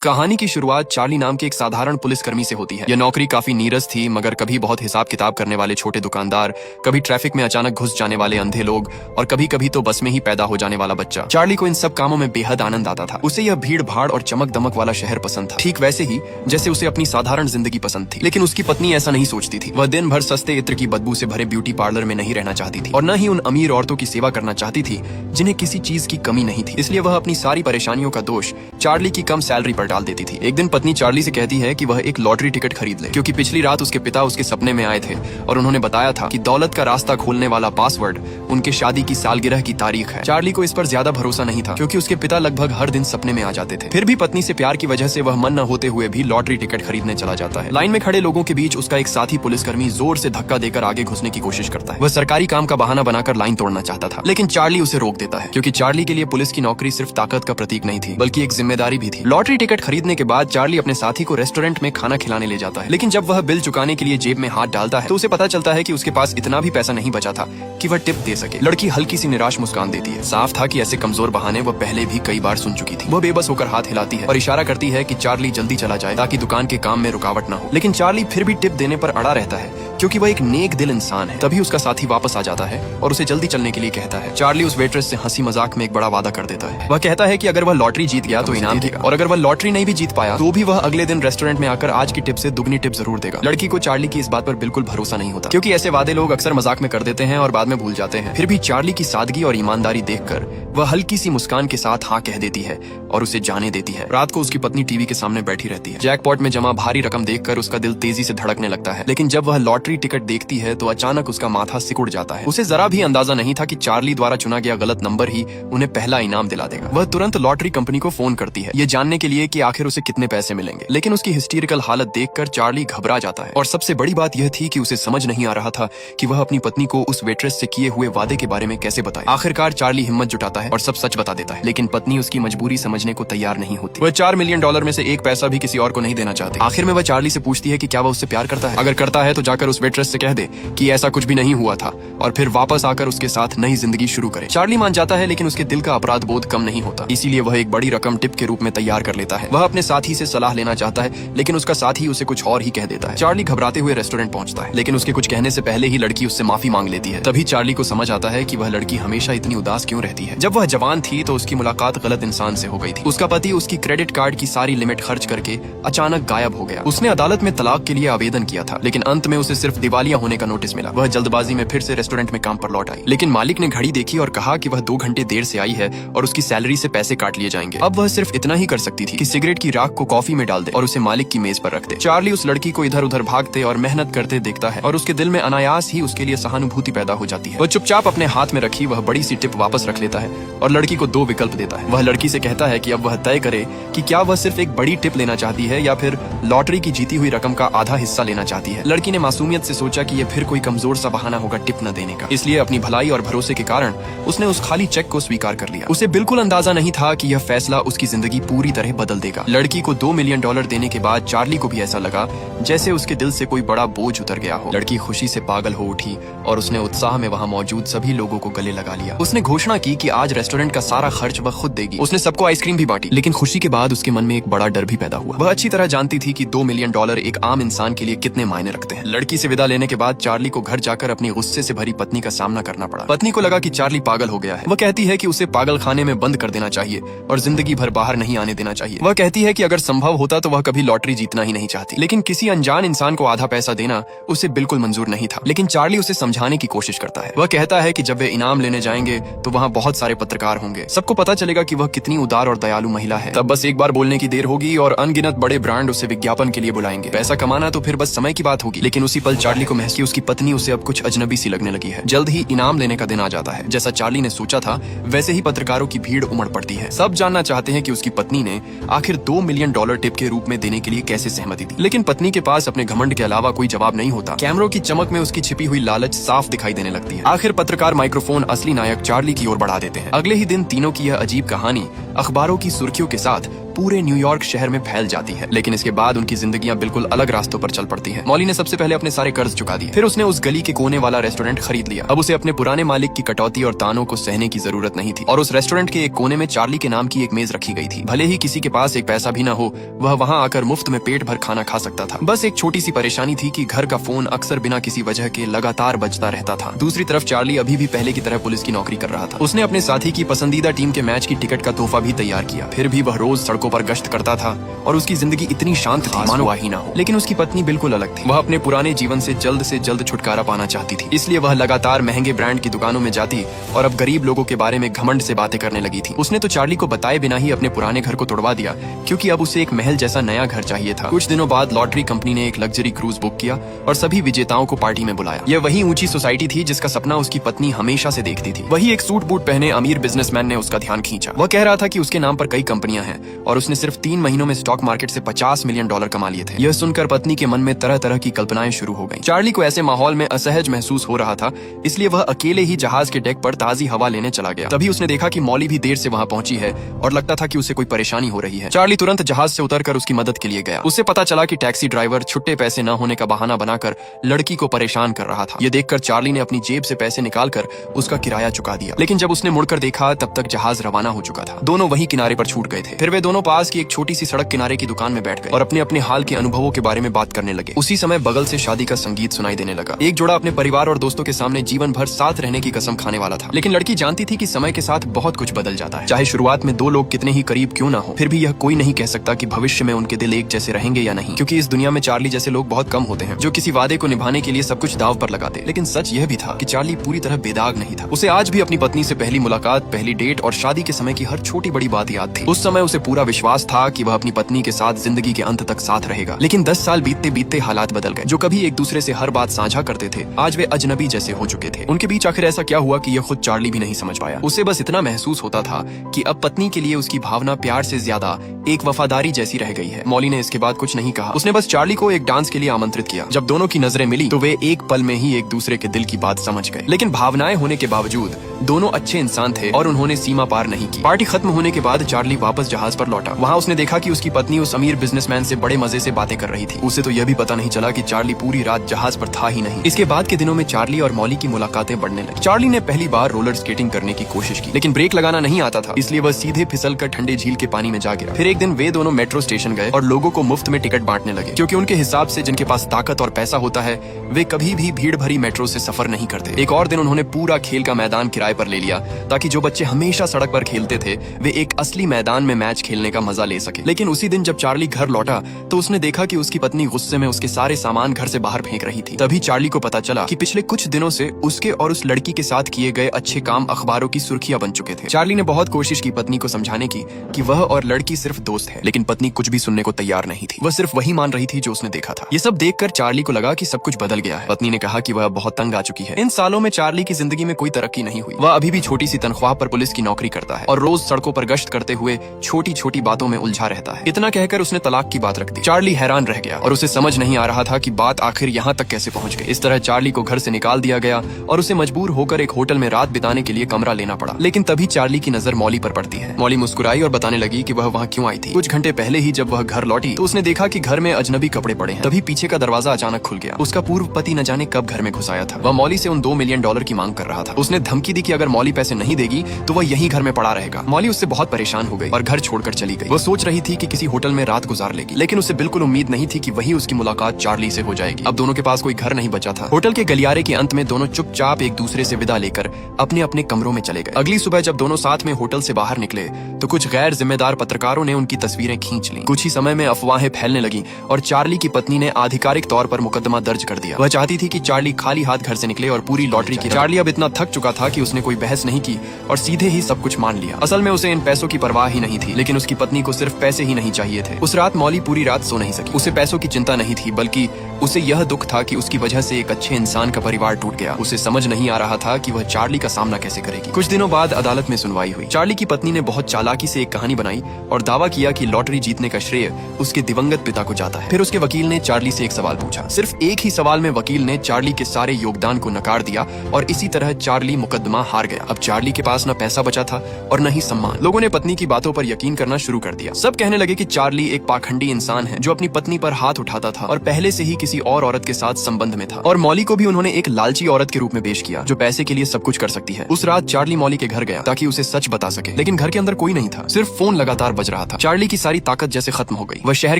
कहानी की शुरुआत चार्ली नाम के एक साधारण पुलिसकर्मी से होती है। यह नौकरी काफी नीरस थी, मगर कभी बहुत हिसाब किताब करने वाले छोटे दुकानदार, कभी ट्रैफिक में अचानक घुस जाने वाले अंधे लोग और कभी कभी तो बस में ही पैदा हो जाने वाला बच्चा। चार्ली को इन सब कामों में बेहद आनंद आता था। उसे यह भीड़ भाड़ और चमक दमक वाला शहर पसंद था, ठीक वैसे ही जैसे उसे अपनी साधारण जिंदगी पसंद थी। लेकिन उसकी पत्नी ऐसा नहीं सोचती थी। वह दिन भर सस्ते इत्र की बदबू से भरे ब्यूटी पार्लर में नहीं रहना चाहती थी और न ही उन अमीर औरतों की सेवा करना चाहती थी जिन्हें किसी चीज की कमी नहीं थी। इसलिए वह अपनी सारी परेशानियों का दोष चार्ली की कम सैलरी पर डाल देती थी। एक दिन पत्नी चार्ली से कहती है कि वह एक लॉटरी टिकट खरीद ले, क्योंकि पिछली रात उसके पिता उसके सपने में आए थे और उन्होंने बताया था कि दौलत का रास्ता खोलने वाला पासवर्ड उनके शादी की सालगिरह की तारीख है। चार्ली को इस पर ज्यादा भरोसा नहीं था, क्योंकि उसके पिता लगभग हर दिन सपने में आ जाते थे। फिर भी पत्नी से प्यार की वजह से वह मन न होते हुए भी लॉटरी टिकट खरीदने चला जाता है। लाइन में खड़े लोगों के बीच उसका एक साथी पुलिसकर्मी जोर से धक्का देकर आगे घुसने की कोशिश करता है। वह सरकारी काम का बहाना बनाकर लाइन तोड़ना चाहता था, लेकिन चार्ली उसे रोक देता है, क्योंकि चार्ली के लिए पुलिस की नौकरी सिर्फ ताकत का प्रतीक नहीं थी, बल्कि एक जिम्मेदारी भी थी। लॉटरी टिकट खरीदने के बाद चार्ली अपने साथी को रेस्टोरेंट में खाना खिलाने ले जाता है, लेकिन जब वह बिल चुकाने के लिए जेब में हाथ डालता है तो उसे पता चलता है कि उसके पास इतना भी पैसा नहीं बचा था कि वह टिप दे सके। लड़की हल्की सी निराश मुस्कान देती है। साफ था कि ऐसे कमजोर बहाने वह पहले भी कई बार सुन चुकी थी। वह बेबस होकर हाथ हिलाती है और इशारा करती है कि चार्ली जल्दी चला जाए ताकि दुकान के काम में रुकावट न हो। लेकिन चार्ली फिर भी टिप देने पर अड़ा रहता है, क्योंकि वह एक नेक दिल इंसान है। तभी उसका साथी वापस आ जाता है और उसे जल्दी चलने के लिए कहता है। चार्ली उस वेट्रेस से हंसी मजाक में एक बड़ा वादा कर देता है। वह कहता है कि अगर वह लॉटरी जीत गया तो इनाम देगा, और अगर वह लॉटरी नहीं भी जीत पाया तो भी वह अगले दिन रेस्टोरेंट में आकर आज की टिप से दुगनी टिप जरूर देगा। लड़की को चार्ली की इस बात पर बिल्कुल भरोसा नहीं होता, क्योंकि ऐसे वादे लोग अक्सर मजाक में कर देते हैं और बाद में भूल जाते हैं। फिर भी चार्ली की सादगी और ईमानदारी देखकर वह हल्की सी मुस्कान के साथ हाँ कह देती है और उसे जाने देती है। रात को उसकी पत्नी टीवी के सामने बैठी रहती है। जैकपॉट में जमा भारी रकम देखकर उसका दिल तेजी से धड़कने लगता है, लेकिन जब वह लॉटरी टिकट देखती है तो अचानक उसका माथा सिकुड़ जाता है। उसे जरा भी अंदाजा नहीं था कि चार्ली द्वारा चुना गया गलत नंबर ही उन्हें पहला इनाम दिला देगा। वह तुरंत लॉटरी कंपनी को फोन करती है, ये जानने के लिए कि आखिर उसे कितने पैसे मिलेंगे। लेकिन उसकी हिस्टीरिकल हालत देखकर चार्ली घबरा जाता है, और सबसे बड़ी बात यह थी कि उसे समझ नहीं आ रहा था कि वह अपनी पत्नी को उस वेट्रेस से किए हुए वादे के बारे में कैसे बताए। आखिरकार चार्ली हिम्मत जुटाता है और सब सच बता देता है, लेकिन पत्नी उसकी मजबूरी समझने को तैयार नहीं होती। वह $4 मिलियन में से एक पैसा भी किसी और को नहीं देना चाहती। आखिर में वह चार्ली से पूछती है कि क्या वह उससे प्यार करता है। अगर करता है तो जाकर उस वेट्रेस से कह दे कि ऐसा कुछ भी नहीं हुआ था, और फिर वापस आकर उसके साथ नई जिंदगी शुरू करे। चार्ली मान जाता है, लेकिन उसके दिल का अपराध बोध कम नहीं होता, इसीलिए वह एक बड़ी रकम टिप के रूप में तैयार कर लेता है। वह अपने साथी से सलाह लेना चाहता है, लेकिन उसका साथी उसे कुछ और ही कह देता है। चार्ली घबराते हुए रेस्टोरेंट पहुंचता है, लेकिन उसके कुछ कहने से पहले ही लड़की उससे माफी मांग लेती है। तभी चार्ली को समझ आता है कि वह लड़की हमेशा इतनी उदास क्यों रहती है। जब वह जवान थी तो उसकी मुलाकात गलत इंसान से हो गई थी। उसका पति उसकी क्रेडिट कार्ड की सारी लिमिट खर्च करके अचानक गायब हो गया। उसने अदालत में तलाक के लिए आवेदन किया था, लेकिन अंत में उसे सिर्फ दिवालिया होने का नोटिस मिला। वह जल्दबाजी में फिर से रेस्टोरेंट में काम पर लौट आई, लेकिन मालिक ने घड़ी देखी और कहा कि वह 2 घंटे देर से आई है और उसकी सैलरी से पैसे काट लिए जाएंगे। अब वह सिर्फ इतना ही कर सकती थी कि सिगरेट की राख को कॉफी में डाल दे और उसे मालिक की मेज पर रख दे। चार्ली उस लड़की को इधर उधर भागते और मेहनत करते देखता है, और उसके दिल में अनायास ही उसके लिए सहानुभूति पैदा हो जाती है। वह चुपचाप अपने हाथ में रखी वह बड़ी सी टिप वापस रख लेता है और लड़की को 2 विकल्प देता है। वह लड़की से कहता है कि अब वह तय करे कि क्या वह सिर्फ एक बड़ी टिप लेना चाहती है या फिर लॉटरी की जीती हुई रकम का आधा हिस्सा लेना चाहती है। लड़की ने मासूमियत से सोचा कि यह फिर कोई कमजोर सा बहाना होगा टिप न देने का, इसलिए अपनी भलाई और भरोसे के कारण उसने उस खाली चेक को स्वीकार कर लिया। उसे बिल्कुल अंदाजा नहीं था कि यह फैसला उसकी जिंदगी पूरी तरह बदल देगा। लड़की को $2 मिलियन देने के बाद चार्ली को भी ऐसा लगा जैसे उसके दिल से कोई बड़ा बोझ उतर गया हो। लड़की खुशी से पागल हो उठी और उसने उत्साह में वहाँ मौजूद सभी लोगों को गले लगा लिया। उसने घोषणा की कि आज रेस्टोरेंट का सारा खर्च वह खुद देगी। उसने सबको आइसक्रीम भी बांटी, लेकिन खुशी के बाद उसके मन में एक बड़ा डर भी पैदा हुआ। वह अच्छी तरह जानती थी कि $2 मिलियन एक आम इंसान के लिए कितने मायने रखते हैं। लड़की से विदा लेने के बाद चार्ली को घर जाकर अपनी गुस्से से भरी पत्नी का सामना करना पड़ा। पत्नी को लगा कि चार्ली पागल हो गया है। वह कहती है कि उसे पागल खाने में बंद कर देना चाहिए और जिंदगी भर बाहर नहीं आने देना चाहिए। वह कहती है कि अगर संभव होता तो वह कभी लॉटरी जीतना ही नहीं चाहती, लेकिन किसी अनजान इंसान को आधा पैसा देना उसे बिल्कुल मंजूर नहीं था। लेकिन चार्ली उसे समझाने की कोशिश करता है। वह कहता है कि जब वे इनाम लेने जाएंगे तो वहाँ बहुत सारे पत्रकार होंगे, सबको पता चलेगा कि वह कितनी उदार और दयालु महिला है। तब बस एक बार बोलने की देर होगी और अनगिनत बड़े ब्रांड उसे विज्ञापन के लिए बुलाएंगे। पैसा कमाना तो फिर बस समय की बात होगी। लेकिन उसी पल चार्ली को महसूस कि उसकी पत्नी उसे अब कुछ अजनबी सी लगने लगी है। जल्द ही इनाम लेने का दिन आ जाता है। जैसा चार्ली ने सोचा था वैसे ही पत्रकारों की भीड़ उमड़ पड़ती है। सब जानना चाहते हैं कि उसकी पत्नी ने आखिर $2 मिलियन टिप के रूप में देने के लिए कैसे सहमति दी। लेकिन पत्नी के पास अपने घमंड के अलावा कोई जवाब नहीं होता। कैमरों की चमक में उसकी छिपी हुई लालच साफ दिखाई देने लगती है। आखिर पत्रकार माइक्रोफोन असली नायक चार्ली की ओर बढ़ा देते हैं। अगले ही दिन तीनों की यह अजीब कहानी अखबारों की सुर्खियों के साथ पूरे न्यूयॉर्क शहर में फैल जाती है। लेकिन इसके बाद उनकी जिंदगियां बिल्कुल अलग रास्तों पर चल पड़ती है। मॉली ने सबसे पहले अपने सारे कर्ज चुका दिए, फिर उसने उस गली के कोने वाला रेस्टोरेंट खरीद लिया। अब उसे अपने पुराने मालिक की कटौती और तानों को सहने की जरूरत नहीं थी और उस रेस्टोरेंट के एक कोने में चार्ली के नाम की एक मेज रखी गई थी। भले ही किसी के पास एक पैसा भी ना हो, वह वहाँ आकर मुफ्त में पेट भर खाना खा सकता था। बस एक छोटी सी परेशानी थी कि घर का फोन अक्सर बिना किसी वजह के लगातार बजता रहता था। दूसरी तरफ चार्ली अभी भी पहले की तरह पुलिस की नौकरी कर रहा था। उसने अपने साथी की पसंदीदा टीम के मैच की टिकट का तोहफा भी तैयार किया। फिर भी वह रोज सड़कों पर गश्त करता था और उसकी जिंदगी इतनी शांत थी मानो ही ना हो। लेकिन उसकी पत्नी बिल्कुल अलग थी। वह अपने पुराने जीवन से जल्द छुटकारा पाना चाहती थी, इसलिए वह लगातार महंगे ब्रांड की दुकानों में जाती और अब गरीब लोगों के बारे में घमंड से बातें करने लगी थी। उसने तो चार्ली को बताए बिना ही अपने पुराने घर को तोड़वा दिया, क्योंकि अब उसे एक महल जैसा नया घर चाहिए था। कुछ दिनों बाद लॉटरी कंपनी ने एक लग्जरी क्रूज बुक किया और सभी विजेताओं को पार्टी में बुलाया। यह वही ऊंची सोसाइटी थी जिसका सपना उसकी पत्नी हमेशा से देखती थी। वही एक सूट बूट पहने अमीर बिजनेसमैन ने उसका ध्यान खींचा। वह कह रहा था कि उसके नाम पर कई कंपनियां हैं और उसने सिर्फ 3 महीनों में स्टॉक मार्केट से $50 मिलियन कमा लिए थे। यह सुनकर पत्नी के मन में तरह तरह की कल्पनाएं शुरू हो गईं। चार्ली को ऐसे माहौल में असहज महसूस हो रहा था, इसलिए वह अकेले ही जहाज के डेक पर ताजी हवा लेने चला गया। तभी उसने देखा कि मॉली भी देर से वहां पहुंची है और लगता था कि उसे कोई परेशानी हो रही है। चार्ली तुरंत जहाज से उतरकर उसकी मदद के लिए गया। उसे पता चला कि टैक्सी ड्राइवर छुट्टे पैसे न होने का बहाना बनाकर लड़की को परेशान कर रहा था। यह देखकर चार्ली ने अपनी जेब से पैसे निकालकर उसका किराया चुका दिया। लेकिन जब उसने मुड़कर देखा तब तक जहाज रवाना हो चुका था। दोनों वही किनारे पर छूट गए थे। फिर वे दोनों पास की एक छोटी सी सड़क किनारे की दुकान में बैठ गए और अपने अपने हाल के अनुभवों के बारे में बात करने लगे। उसी समय बगल से शादी का संगीत सुनाई देने लगा। एक जोड़ा अपने परिवार और दोस्तों के सामने जीवन भर साथ रहने की कसम खाने वाला था। लेकिन लड़की जानती थी कि समय के साथ बहुत कुछ बदल जाता है। चाहे शुरुआत में दो लोग कितने ही करीब क्यों ना हो, फिर भी यह कोई नहीं कह सकता कि भविष्य में उनके दिल एक जैसे रहेंगे या नहीं, क्योंकि इस दुनिया में चार्ली जैसे लोग बहुत कम होते हैं जो किसी वादे को निभाने के लिए सब कुछ दाव पर लगाते। लेकिन सच यह भी था कि चार्ली पूरी तरह बेदाग नहीं था। उसे आज भी अपनी पत्नी से पहली मुलाकात, पहली डेट और शादी के समय की हर छोटी बड़ी बात याद थी। उस समय उसे पूरा विश्वास था कि वह अपनी पत्नी के साथ जिंदगी के अंत तक साथ रहेगा। लेकिन 10 साल बीतते बीतते हालात बदल गए। जो कभी एक दूसरे से हर बात साझा करते थे, आज वे अजनबी जैसे हो चुके थे। उनके बीच आखिर ऐसा क्या हुआ कि यह खुद चार्ली भी नहीं समझ पाया। उसे बस इतना महसूस होता था कि अब पत्नी के लिए उसकी भावना प्यार से ज्यादा एक वफादारी जैसी रह गई है। मॉली ने इसके बाद कुछ नहीं कहा। उसने बस चार्ली को एक डांस के लिए आमंत्रित किया। जब दोनों की नजरें मिली तो वे एक पल में ही एक दूसरे के दिल की बात समझ गए। लेकिन भावनाएं होने के बावजूद दोनों अच्छे इंसान थे और उन्होंने सीमा पार नहीं की। पार्टी खत्म होने के बाद चार्ली वापस जहाज पर लौटा। वहाँ उसने देखा कि उसकी पत्नी उस अमीर बिजनेसमैन से बड़े मजे से बातें कर रही थी। उसे तो यह भी पता नहीं चला कि चार्ली पूरी रात जहाज पर था ही नहीं। इसके बाद के दिनों में चार्ली और मॉली की मुलाकातें बढ़ने लगी। चार्ली ने पहली बार रोलर स्केटिंग करने की कोशिश की, लेकिन ब्रेक लगाना नहीं आता था, इसलिए वह सीधे फिसलकर ठंडे झील के पानी में जा गिरा। फिर एक दिन वे दोनों मेट्रो स्टेशन गए और लोगों को मुफ्त में टिकट बांटने लगे, क्योंकि उनके हिसाब से जिनके पास ताकत और पैसा होता है वे कभी भी भीड़ भरी मेट्रो से सफर नहीं करते। एक और दिन उन्होंने पूरा खेल का मैदान किराए पर ले लिया ताकि जो बच्चे हमेशा सड़क पर खेलते थे वे एक असली मैदान में मैच खेलने का मजा ले सके। लेकिन उसी दिन जब चार्ली घर लौटा तो उसने देखा कि उसकी पत्नी गुस्से में उसके सारे सामान घर से बाहर फेंक रही थी। तभी चार्ली को पता चला कि पिछले कुछ दिनों से उसके और उस लड़की के साथ किए गए अच्छे काम अखबारों की सुर्खियां बन चुके थे। चार्ली ने बहुत कोशिश की पत्नी को समझाने की कि वह और लड़की सिर्फ दोस्त है, लेकिन पत्नी कुछ भी सुनने को तैयार नहीं थी। वह सिर्फ वही मान रही थी जो उसने देखा था। ये सब देखकर चार्ली को लगा कि सब कुछ बदल गया है। पत्नी ने कहा कि वह बहुत तंग आ चुकी है। इन सालों में चार्ली की जिंदगी में कोई तरक्की नहीं हुई। वह अभी भी छोटी सी तनख्वाह पर पुलिस की नौकरी करता है और रोज सड़कों पर गश्त करते हुए छोटी छोटी बातों में उलझा रहता है। इतना कहकर उसने तलाक की बात रख दी। चार्ली हैरान रह गया और उसे समझ नहीं आ रहा था कि बात आखिर यहाँ तक कैसे पहुँच गई। इस तरह चार्ली को घर से निकाल दिया गया और उसे मजबूर होकर एक होटल में रात बिताने के लिए कमरा लेना पड़ा। लेकिन तभी चार्ली की नजर मॉली पर पड़ती है। मॉली मुस्कुराई और बताने लगी कि वह वहाँ क्यों आई थी। कुछ घंटे पहले ही जब वह घर लौटी तो उसने देखा कि घर में अजनबी कपड़े पड़े हैं। तभी पीछे का दरवाजा अचानक खुल गया। उसका पूर्व पति न जाने कब घर में घुस आया था। वह मॉली से उन $2 मिलियन की मांग कर रहा था। उसने धमकी दी कि अगर मॉली पैसे नहीं देगी तो वह यही घर में पड़ा रहेगा। मॉली उससे बहुत परेशान हो गई और घर छोड़कर चली गई। वह सोच रही थी कि किसी होटल में रात गुजार लेगी, लेकिन उसे बिल्कुल उम्मीद नहीं थी कि वही उसकी मुलाकात चार्ली से हो जाएगी। अब दोनों के पास कोई घर नहीं बचा था। होटल के गलियारे के अंत में दोनों चुपचाप एक दूसरे से विदा लेकर अपने अपने कमरों में चले गए। अगली सुबह जब दोनों साथ में होटल से बाहर निकले तो कुछ गैर जिम्मेदार पत्रकारों ने उनकी तस्वीरें खींच ली। कुछ ही समय में अफवाहें फैलने लगी और चार्ली की पत्नी ने आधिकारिक तौर पर मुकदमा दर्ज कर दिया। वह चाहती थी कि चार्ली खाली हाथ घर से निकले और पूरी लॉटरी की। चार्ली अब इतना थक चुका था कि उसने कोई बहस नहीं की और सीधे ही सब कुछ मान लिया। असल में उसे इन पैसों की परवाह ही नहीं थी, लेकिन उसकी पत्नी को सिर्फ पैसे ही नहीं चाहिए थे। उस रात मॉली पूरी रात सो नहीं सकी। उसे पैसों की चिंता नहीं थी, बल्कि उसे यह दुख था कि उसकी वजह से एक अच्छे इंसान का परिवार टूट गया। उसे समझ नहीं आ रहा था कि वह चार्ली का सामना कैसे करेगी। कुछ दिनों बाद अदालत में सुनवाई हुई। चार्ली की पत्नी ने बहुत चालाकी से एक कहानी बनाई और दावा किया कि लॉटरी जीतने का श्रेय उसके दिवंगत पिता को जाता है। फिर उसके वकील ने चार्ली से एक सवाल पूछा। सिर्फ एक ही सवाल में वकील ने चार्ली के सारे योगदान को नकार दिया और इसी तरह चार्ली मुकदमा हार गया। अब चार्ली के पास न पैसा बचा था और न ही सम्मान। लोगों ने पत्नी की बातों पर यकीन करना शुरू कर दिया। सब कहने लगे कि चार्ली एक पाखंडी इंसान है जो अपनी पत्नी पर हाथ उठाता था और पहले से ही किसी और औरत के साथ संबंध में था। और मॉली को भी उन्होंने एक लालची औरत के रूप में पेश किया जो पैसे के लिए सब कुछ कर सकती है। उस रात चार्ली मॉली के घर गया ताकि उसे सच बता सके, लेकिन घर के अंदर कोई नहीं था। सिर्फ फोन लगातार बज रहा था। चार्ली की सारी ताकत जैसे खत्म हो गई। वह शहर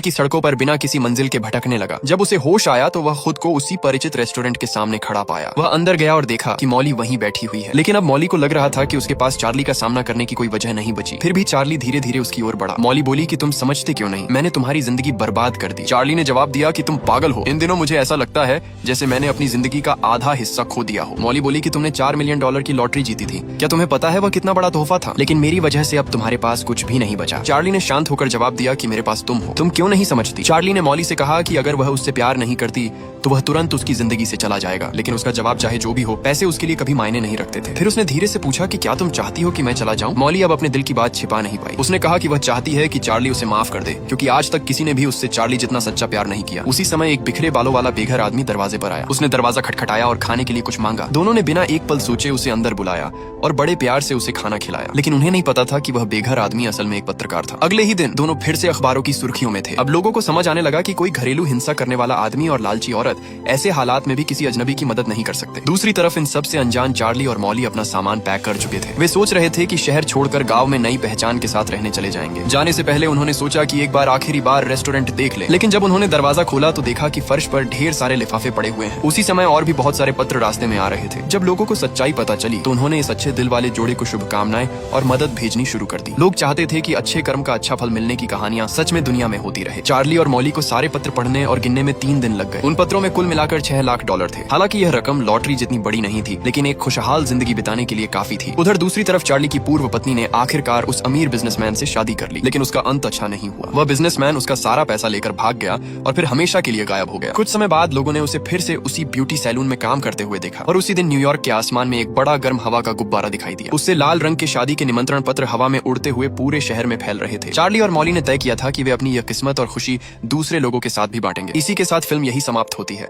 की सड़कों पर बिना किसी मंजिल के भटकने लगा। जब उसे होश आया तो वह खुद को उसी परिचित रेस्टोरेंट के सामने खड़ा पाया। वह अंदर गया और देखा कि मॉली वहीं बैठी हुई है, लेकिन अब मॉली को लग रहा था कि उसके पास चार्ली का सामना करने की कोई वजह नहीं बची। फिर भी चार्ली धीरे धीरे उसकी ओर बढ़ा। मॉली बोली कि तुम समझते क्यों नहीं, मैंने तुम्हारी जिंदगी बर्बाद कर दी। चार्ली ने जवाब दिया कि तुम पागल हो। इन दिनों मुझे ऐसा लगता है जैसे मैंने अपनी जिंदगी का आधा हिस्सा खो दिया हो। मॉली बोली कि तुमने $4 मिलियन की लॉटरी जीती थी। क्या तुम्हें पता है वह कितना बड़ा तोहफा था? लेकिन मेरी वजह से अब तुम्हारे पास कुछ भी नहीं बचा। चार्ली ने शांत होकर जवाब दिया कि मेरे पास तुम हो। तुम क्यों नहीं समझती? चार्ली ने मॉली से कहा कि अगर वह उससे प्यार नहीं करती तो वह तुरंत उसकी जिंदगी से चला जाएगा। लेकिन उसका जवाब चाहे जो भी हो, पैसे उसके लिए कभी मायने नहीं रखते थे। फिर उसने धीरे से पूछा कि क्या तुम चाहती हो कि मैं चला जाऊं? मॉली अब अपने दिल की बात छिपा नहीं पाई। उसने कहा कि वह चाहती है कि चार्ली उसे माफ कर दे, क्योंकि आज तक किसी ने भी उससे चार्ली जितना सच्चा प्यार नहीं किया। उसी समय एक बिखरे बालों वाला बेघर आदमी दरवाजे पर आया। उसने दरवाजा खटखटाया और खाने के लिए कुछ मांगा। दोनों ने बिना एक पल सोचे उसे अंदर बुलाया और बड़े प्यार से उसे खाना खिलाया। लेकिन उन्हें नहीं पता था कि वह बेघर आदमी असल में एक पत्रकार था। अगले ही दिन दोनों फिर से अखबारों की सुर्खियों में थे। अब लोगों को समझ आने लगा कि कोई घरेलू हिंसा करने वाला आदमी और लालची औरत ऐसे हालात में भी किसी अजनबी की मदद नहीं कर सकते। दूसरी तरफ इन सबसे अनजान चार्ली और मॉली अपना सामान पैक कर चुके थे। वे सोच रहे थे कि शहर छोड़कर गांव में नई पहचान के साथ रहने चले जाएंगे। जाने से पहले उन्होंने सोचा कि एक बार आखिरी बार रेस्टोरेंट देख ले। लेकिन जब उन्होंने दरवाजा खोला तो देखा कि फर्श पर ढेर सारे लिफाफे पड़े हुए हैं। उसी समय और भी बहुत सारे पत्र रास्ते में आ रहे थे। जब लोगों को सच्चाई पता चली तो उन्होंने इस अच्छे दिल वाले जोड़े को शुभकामनाएं और मदद भेजनी शुरू कर दी। लोग चाहते थे कि अच्छे कर्म का अच्छा फल मिलने की कहानियां सच में दुनिया में होती रहे। चार्ली और मॉली को सारे पत्र पढ़ने और गिनने में 3 दिन लग गए। उन पत्रों में कुल मिलाकर $6 लाख थे। हालांकि यह रकम लॉटरी जितनी बड़ी नहीं थी, लेकिन एक खुशहाल जिंदगी बिताने के लिए काफी थी। उधर दूसरी तरफ चार्ली की पूर्व पत्नी ने आखिरकार उस अमीर बिजनेसमैन से शादी कर ली, लेकिन उसका अंत अच्छा नहीं हुआ। वह बिजनेसमैन उसका सारा पैसा लेकर भाग गया और फिर हमेशा के लिए गायब हो गया। कुछ समय बाद लोगों ने उसे फिर से उसी ब्यूटी सैलून में काम करते हुए देखा और उसी दिन न्यूयॉर्क के आसमान में एक बड़ा गर्म हवा का गुब्बारा दिखाई दिया। उससे लाल रंग के शादी के निमंत्रण पत्र हवा में उड़ते हुए पूरे शहर में फैल रहे थे। चार्ली और मॉली ने तय किया था कि वे अपनी यह किस्मत और खुशी दूसरे लोगों के साथ भी बांटेंगे। इसी के साथ फिल्म यही समाप्त होती है।